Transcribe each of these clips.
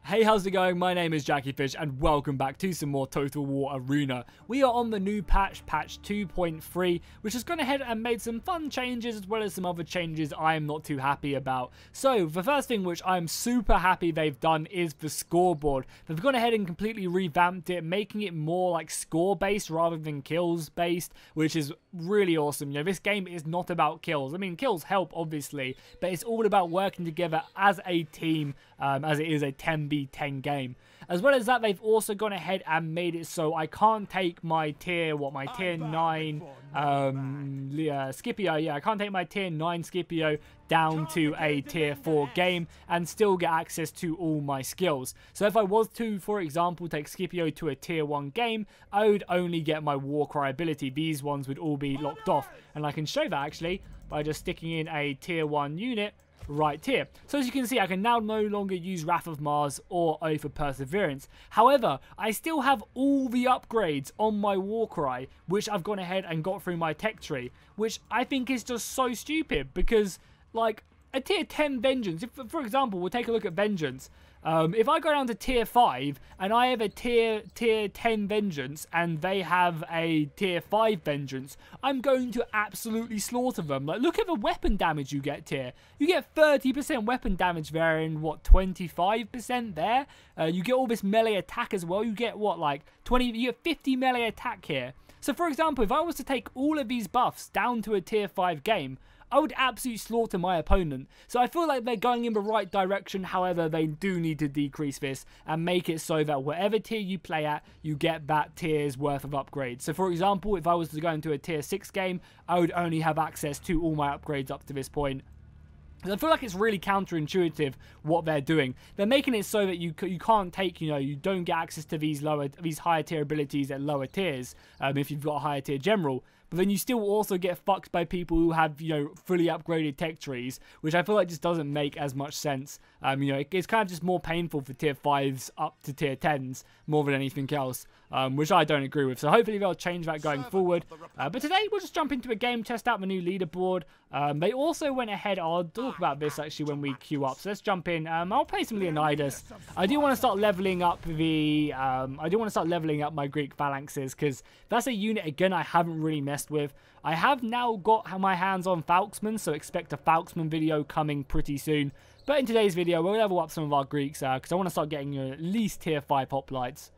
Hey, how's it going? My name is jackiefishhh and welcome back to some more Total War Arena. We are on the new patch 2.3, which has gone ahead and made some fun changes as well as some other changes I am not too happy about. So, the first thing which I'm super happy they've done is the scoreboard. They've gone ahead and completely revamped it, making it more like score-based rather than kills-based, which is really awesome. You know, this game is not about kills. I mean, kills help, obviously, but it's all about working together as a team, as it is a 10v10 game. As well as that, they've also gone ahead and made it so I can't take my tier 9 Scipio, I can't take my tier 9 Scipio down to a tier 4 game and still get access to all my skills. So if I was to, for example, take Scipio to a tier 1 game, I would only get my Warcry ability. These ones would all be locked off, and I can show that actually by just sticking in a tier 1 unit right here. So as you can see, I can now no longer use Wrath of Mars or Oath of Perseverance. However, I still have all the upgrades on my Warcry, which I've gone ahead and got through my tech tree, which I think is just so stupid because, like, a tier 10 Vengeance, if, for example, we'll take a look at Vengeance. If I go down to tier 5 and I have a tier 10 Vengeance and they have a tier 5 Vengeance, I'm going to absolutely slaughter them. Like, look at the weapon damage you get here. You get 30% weapon damage there and what, 25% there? You get all this melee attack as well. You get what, like 20, you get 50 melee attack here. So for example, if I was to take all of these buffs down to a tier 5 game, I would absolutely slaughter my opponent. So I feel like they're going in the right direction. However, they do need to decrease this and make it so that whatever tier you play at, you get that tier's worth of upgrades. So for example, if I was to go into a tier 6 game, I would only have access to all my upgrades up to this point. I feel like it's really counterintuitive what they're doing. They're making it so that you can't take, you don't get access to these higher tier abilities at lower tiers if you've got a higher tier general. But then you still also get fucked by people who have, fully upgraded tech trees, which I feel like just doesn't make as much sense. It's kind of just more painful for tier 5s up to tier 10s more than anything else, which I don't agree with. So hopefully they'll change that going forward. But today we'll just jump into a game, test out the new leaderboard. They also went ahead, I'll talk about this actually when we queue up. So let's jump in. I'll play some Leonidas. I do want to start leveling up my Greek phalanxes because that's a unit again I haven't really messed with. I have now got my hands on Falksman, so expect a Falksman video coming pretty soon. But in today's video, we'll level up some of our Greeks because I want to start getting at least tier 5 hoplites,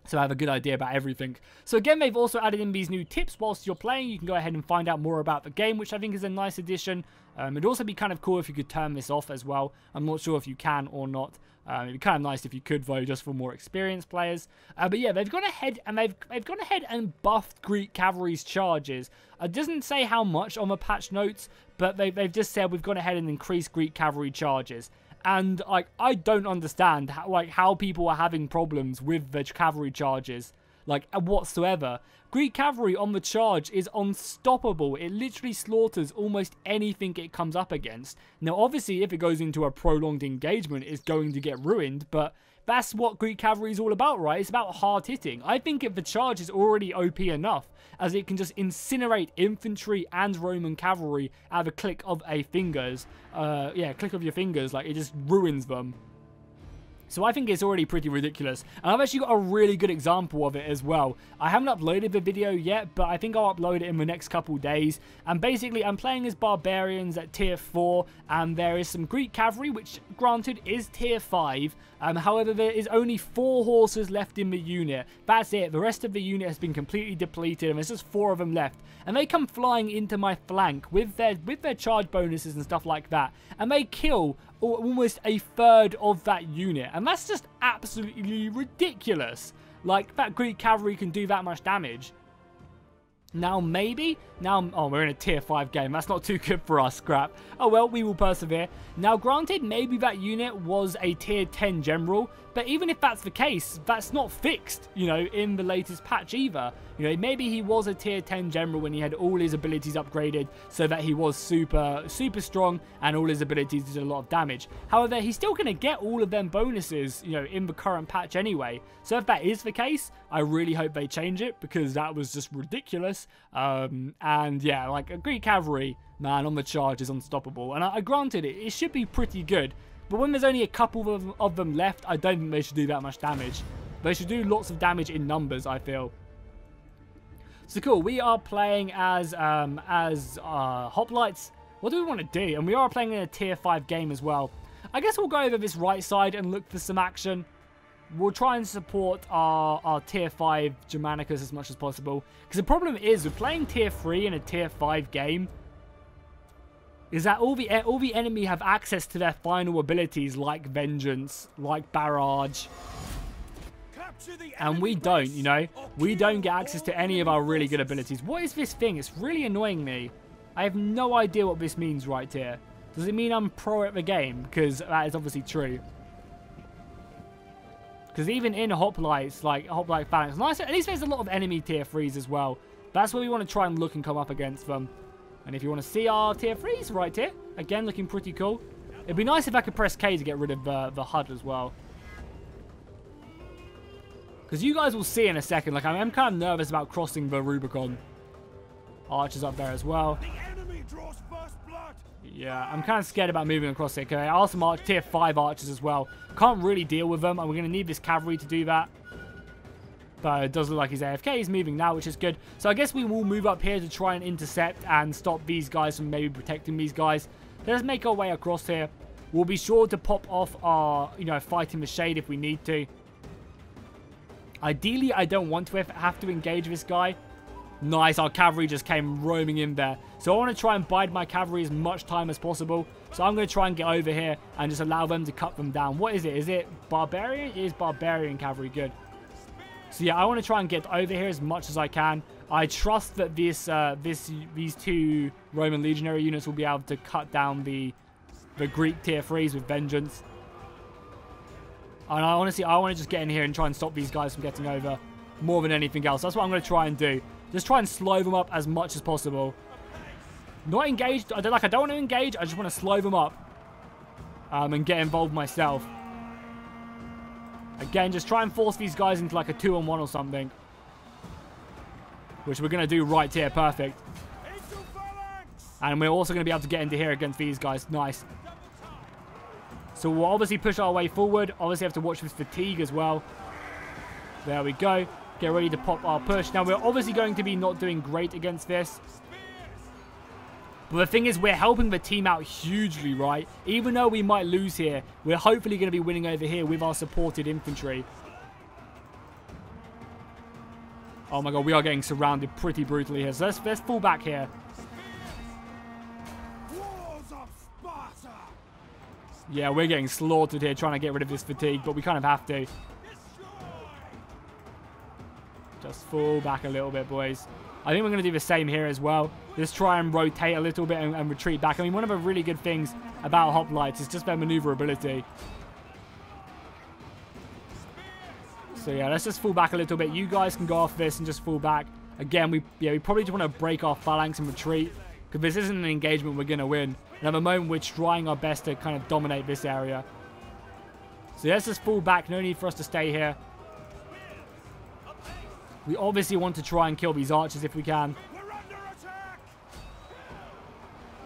so I have a good idea about everything. So again, they've also added in these new tips whilst you're playing. You can go ahead and find out more about the game, which I think is a nice addition. It'd also be kind of cool if you could turn this off as well. I'm not sure if you can or not. It'd be kind of nice if you could, though, just for more experienced players. But yeah, they've gone ahead and buffed Greek cavalry's charges. It doesn't say how much on the patch notes, but they've just said we've gone ahead and increased Greek cavalry charges. And like, I don't understand how people are having problems with the cavalry charges, like, whatsoever. Greek cavalry on the charge is unstoppable. It literally slaughters almost anything it comes up against. Now, obviously, if it goes into a prolonged engagement, it's going to get ruined, but that's what Greek cavalry is all about, right? It's about hard hitting. I think if the charge is already OP enough, as it can just incinerate infantry and Roman cavalry at the click of a fingers. Click of your fingers, like, it just ruins them. So I think it's already pretty ridiculous. And I've actually got a really good example of it as well. I haven't uploaded the video yet, but I think I'll upload it in the next couple days. And basically, I'm playing as barbarians at tier 4, and there is some Greek cavalry, which granted is tier 5. However, there is only 4 horses left in the unit. That's it. The rest of the unit has been completely depleted, and there's just 4 of them left. And they come flying into my flank with their charge bonuses and stuff like that, and they kill almost a third of that unit, and that's just absolutely ridiculous. Like, that Greek cavalry can do that much damage. Now, oh, we're in a tier 5 game. That's not too good for us, scrap. Oh, well, we will persevere. Now, granted, maybe that unit was a tier 10 general, but even if that's the case, that's not fixed, in the latest patch either. Maybe he was a tier 10 general when he had all his abilities upgraded so that he was super strong and all his abilities did a lot of damage. However, he's still going to get all of them bonuses, in the current patch anyway. So if that is the case, I really hope they change it because that was just ridiculous. And yeah, like, a Greek cavalry, man, on the charge is unstoppable. And I granted it should be pretty good. But when there's only a couple of them left, I don't think they should do that much damage. They should do lots of damage in numbers, I feel. So cool, we are playing as Hoplites. What do we want to do? And we are playing in a tier 5 game as well. I guess we'll go over this right side and look for some action. We'll try and support our tier 5 Germanicus as much as possible. Because the problem is, we're playing tier 3 in a tier 5 game, is that all the enemy have access to their final abilities, like Vengeance, like Barrage. And we don't, you know? We don't get access to any of our really good abilities. What is this thing? It's really annoying me. I have no idea what this means right here. Does it mean I'm pro at the game? Because that is obviously true. Because even in Hoplites, like Hoplite Phalanx, nice, at least there's a lot of enemy tier 3s as well. That's where we want to try and look and come up against them. And if you want to see our tier 3s right here, again, looking pretty cool. It'd be nice if I could press K to get rid of the HUD as well. Because you guys will see in a second, like I'm kind of nervous about crossing the Rubicon. Archers up there as well. Yeah, I'm kind of scared about moving across it. Okay, I asked some tier 5 archers as well. Can't really deal with them, and we're going to need this cavalry to do that. But it does look like he's AFK. He's moving now, which is good. So I guess we will move up here to try and intercept and stop these guys from maybe protecting these guys. Let's make our way across here. We'll be sure to pop off our, you know, fighting the shade if we need to. Ideally, I don't want to have to engage this guy. Nice, our cavalry just came roaming in there. So I want to try and bide my cavalry as much time as possible. So I'm going to try and get over here and just allow them to cut them down. What is it? Is it barbarian? It is barbarian cavalry. Good. So yeah, I want to try and get over here as much as I can. I trust that these two Roman legionary units will be able to cut down the Greek tier 3s with Vengeance. And I want to just get in here and try and stop these guys from getting over more than anything else. That's what I'm going to try and do. Just try and slow them up as much as possible. Not engaged. I don't want to engage. I just want to slow them up. And get involved myself. Again, just try and force these guys into like a 2-on-1 or something. Which we're going to do right here. Perfect. And we're also going to be able to get into here against these guys. Nice. So we'll obviously push our way forward. Obviously have to watch this fatigue as well. There we go. Get ready to pop our push. Now we're obviously going to be not doing great against this. But the thing is, we're helping the team out hugely, right? Even though we might lose here, we're hopefully going to be winning over here with our supported infantry. Oh my god, we are getting surrounded pretty brutally here. So let's fall back here. Yeah, we're getting slaughtered here trying to get rid of this fatigue, but we kind of have to. Just fall back a little bit, boys. I think we're going to do the same here as well. Just try and rotate a little bit and retreat back. I mean, one of the really good things about Hoplites is just their maneuverability. So yeah, let's just fall back a little bit. You guys can go off this and just fall back. Again, we probably just want to break our phalanx and retreat, because this isn't an engagement we're going to win. And at the moment, we're trying our best to kind of dominate this area. So let's just fall back. No need for us to stay here. We obviously want to try and kill these archers if we can.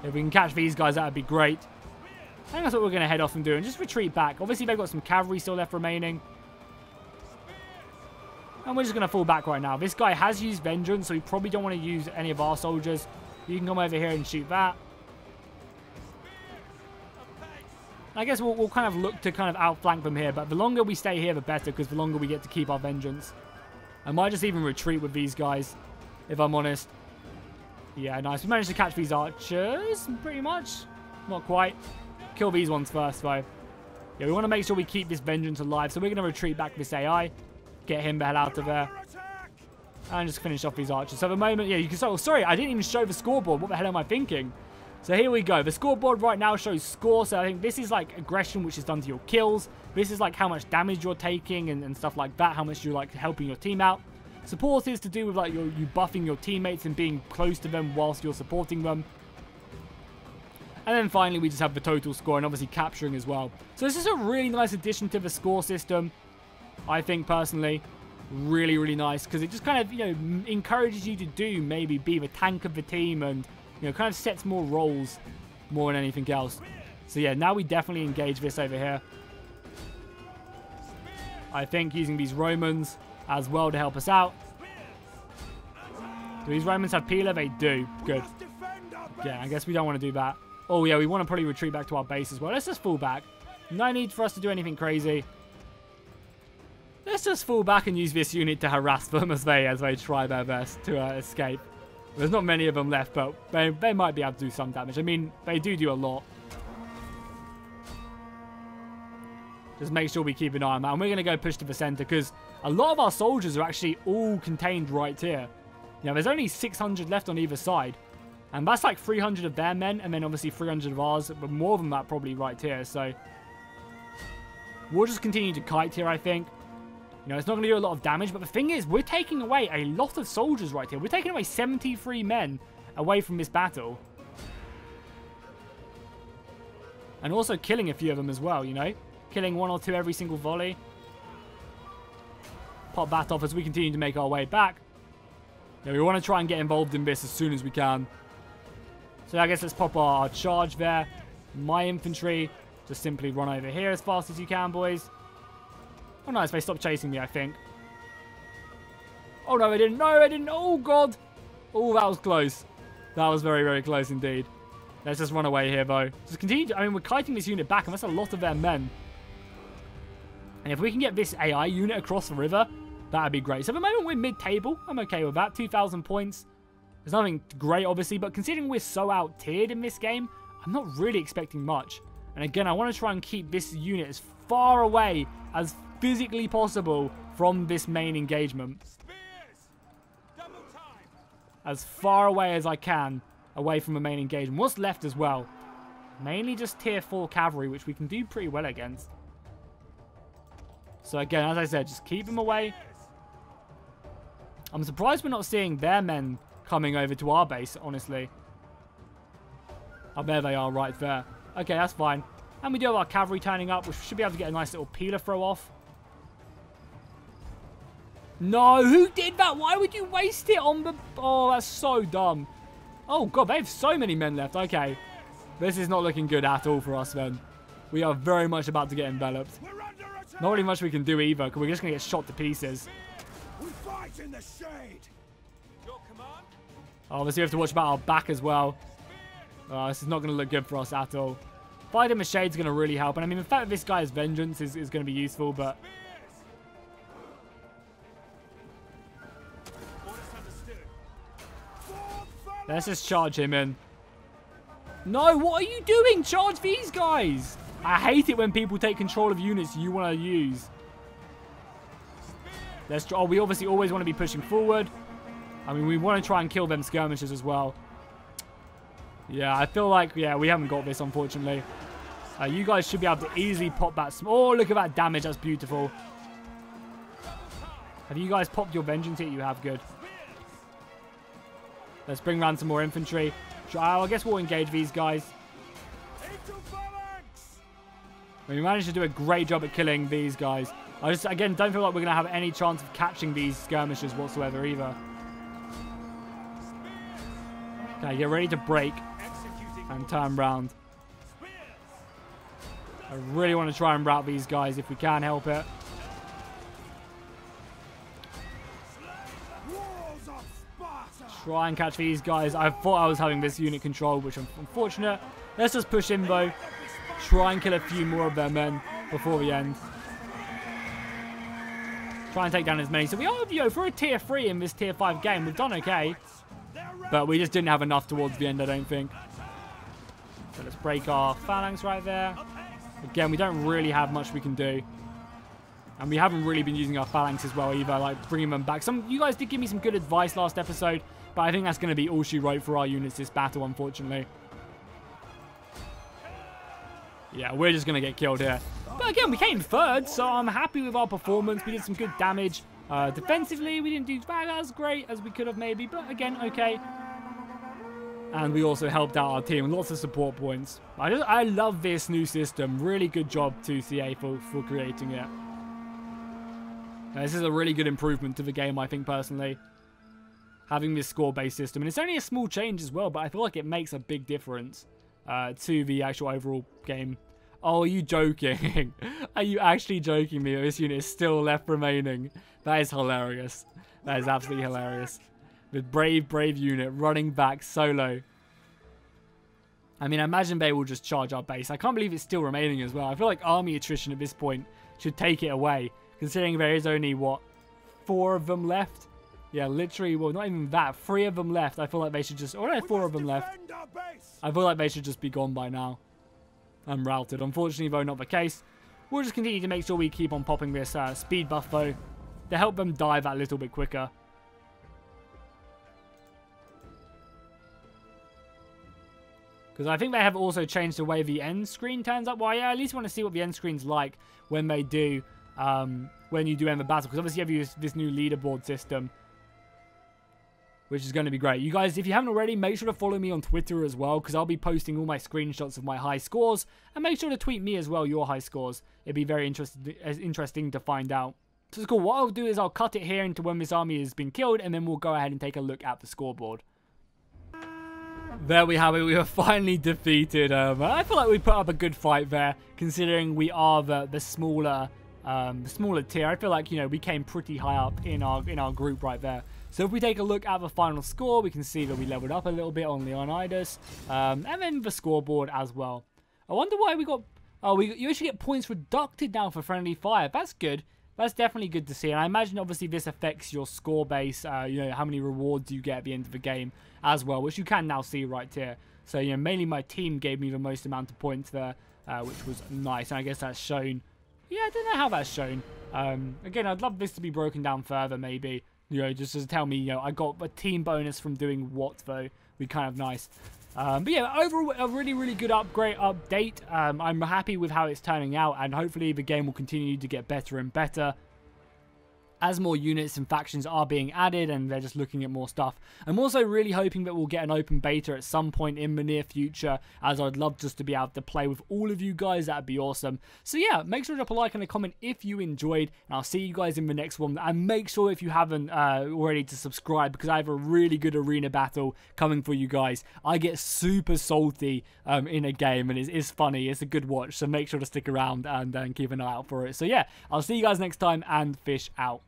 If we can catch these guys, that would be great. I think that's what we're going to head off and do, and just retreat back. Obviously, they've got some cavalry still left remaining. And we're just going to fall back right now. This guy has used Vengeance, so we probably don't want to use any of our soldiers. You can come over here and shoot that. I guess we'll kind of look to kind of outflank them here, but the longer we stay here, the better, because the longer we get to keep our Vengeance. I might just even retreat with these guys, if I'm honest. Yeah, nice. We managed to catch these archers, pretty much. Not quite. Kill these ones first, though. Yeah, we want to make sure we keep this Vengeance alive, so we're going to retreat back this AI. Get him the hell out of there. And just finish off these archers. So at the moment, yeah, you can... Oh, sorry, I didn't even show the scoreboard. What the hell am I thinking? So here we go. The scoreboard right now shows score. So I think this is like aggression, which is done to your kills. This is like how much damage you're taking and stuff like that. How much you're like helping your team out. Support is to do with like you buffing your teammates and being close to them whilst you're supporting them. And then finally, we just have the total score and obviously capturing as well. So this is a really nice addition to the score system. I think personally, really, really nice, because it just kind of, you know, encourages you to do maybe be the tank of the team and, you know, kind of sets more roles more than anything else. So yeah, now we definitely engage this over here. I think using these Romans as well to help us out. Do these Romans have Peeler? They do. Good. Yeah, I guess we don't want to do that. Oh yeah, we want to probably retreat back to our base as well. Let's just fall back. No need for us to do anything crazy. Let's just fall back and use this unit to harass them as they try their best to escape. There's not many of them left, but they might be able to do some damage. I mean, they do a lot. Just make sure we keep an eye on that. And we're going to go push to the center because a lot of our soldiers are actually all contained right here. You know, there's only 600 left on either side. And that's like 300 of their men and then obviously 300 of ours. But more than that probably right here. So we'll just continue to kite here, I think. You know, it's not going to do a lot of damage. But the thing is, we're taking away a lot of soldiers right here. We're taking away 73 men away from this battle. And also killing a few of them as well, you know. Killing 1 or 2 every single volley. Pop that off as we continue to make our way back. Yeah, we want to try and get involved in this as soon as we can. So I guess let's pop our charge there. My infantry, just simply run over here as fast as you can, boys. Oh, nice. They stopped chasing me, I think. Oh, no, they didn't. No, they didn't. Oh, God. Oh, that was close. That was very, very close indeed. Let's just run away here, though. Just continue to, I mean, we're kiting this unit back, and that's a lot of their men. And if we can get this AI unit across the river, that would be great. So at the moment, we're mid-table. I'm okay with that. 2,000 points. There's nothing great, obviously, but considering we're so out-tiered in this game, I'm not really expecting much. And again, I want to try and keep this unit as far away as physically possible from this main engagement. As far away as I can away from the main engagement. What's left as well? Mainly just tier 4 cavalry, which we can do pretty well against. So again, as I said, just keep them away. I'm surprised we're not seeing their men coming over to our base, honestly. Oh, there they are right there. Okay, that's fine. And we do have our cavalry turning up, which should be able to get a nice little peeler throw off. No, who did that? Why would you waste it on the... Oh, that's so dumb. Oh, God, they have so many men left. Okay. This is not looking good at all for us, then. We are very much about to get enveloped. Not really much we can do either, because we're just going to get shot to pieces. We fight in the shade. Your command? Obviously, we have to watch about our back as well. This is not going to look good for us at all. Fighting the shade is going to really help. And I mean, the fact that this guy's vengeance is going to be useful, but... Let's just charge him in. No, what are you doing? Charge these guys. I hate it when people take control of units you want to use. Oh, we obviously always want to be pushing forward. I mean, we want to try and kill them skirmishes as well. Yeah, I feel like, yeah, we haven't got this, unfortunately. You guys should be able to easily pop that. Oh, look at that damage. That's beautiful. Have you guys popped your vengeance yet? You have. Good. Let's bring around some more infantry. I guess we'll engage these guys. We managed to do a great job at killing these guys. I just, again, don't feel like we're going to have any chance of catching these skirmishes whatsoever either. Okay, get ready to break and turn round. I really want to try and rout these guys if we can help it. Try and catch these guys. I thought I was having this unit controlled, which is unfortunate. Let's just push in, though. Try and kill a few more of their men before the end. Try and take down as many. So we are, you know, for a tier 3 in this tier 5 game, we've done okay. But we just didn't have enough towards the end, I don't think. So let's break our phalanx right there. Again, we don't really have much we can do. And we haven't really been using our phalanx as well either, like bringing them back. You guys did give me some good advice last episode, but I think that's going to be all she wrote for our units this battle, unfortunately. Yeah, we're just going to get killed here. But again, we came third, so I'm happy with our performance. We did some good damage. Defensively, we didn't do as great as we could have maybe, but again, okay. And we also helped out our team with lots of support points. I love this new system. Really good job to CA for creating it. This is a really good improvement to the game, I think, personally. Having this score-based system. And it's only a small change as well, but I feel like it makes a big difference. to the actual overall game. Oh, are you joking? Are you actually joking me? This unit is still left remaining. That is hilarious. That is absolutely hilarious. The brave unit running back solo. I mean, I imagine they will just charge our base. I can't believe it's still remaining as well. I feel like army attrition at this point should take it away, considering there is only, what, 4 of them left? Yeah, literally, well, not even that. 3 of them left. I feel like they should just... Oh, no, 4 of them left. I feel like they should just be gone by now. And routed. Unfortunately, though, not the case. We'll just continue to make sure we keep on popping this speed buff, though, to help them die that little bit quicker. Because I think they have also changed the way the end screen turns up. Well, yeah, I at least want to see what the end screen's like when they do, when you do end the battle. Because obviously you have this new leaderboard system, which is going to be great. You guys, if you haven't already, make sure to follow me on Twitter as well, because I'll be posting all my screenshots of my high scores. And make sure to tweet me as well your high scores. It'd be very interesting to find out. So it's cool. What I'll do is I'll cut it here into when this army has been killed, and then we'll go ahead and take a look at the scoreboard. There we have it. We were finally defeated. I feel like we put up a good fight there, considering we are the smaller tier. I feel like, you know, we came pretty high up in our group right there. So if we take a look at the final score, we can see that we leveled up a little bit on Leonidas, and then the scoreboard as well. I wonder why we got... Oh, you actually get points reducted now for friendly fire. That's good. That's definitely good to see. And I imagine, obviously, this affects your score base, you know, how many rewards you get at the end of the game as well, which you can now see right here. So, you know, mainly my team gave me the most amount of points there, which was nice. And I guess that's shown. Yeah, I don't know how that's shown. Again, I'd love this to be broken down further, maybe. You know, just to tell me, you know, I got a team bonus from doing what, though. Be kind of nice. But yeah, overall, a really good update. I'm happy with how it's turning out, and hopefully the game will continue to get better and better as more units and factions are being added, and they're just looking at more stuff. I'm also really hoping that we'll get an open beta at some point in the near future, as I'd love just to be able to play with all of you guys. That'd be awesome. So yeah, make sure to drop a like and a comment if you enjoyed, and I'll see you guys in the next one. And make sure, if you haven't already, to subscribe, because I have a really good arena battle coming for you guys. I get super salty in a game, and it's funny. It's a good watch, so make sure to stick around and keep an eye out for it. So yeah, I'll see you guys next time, and fish out.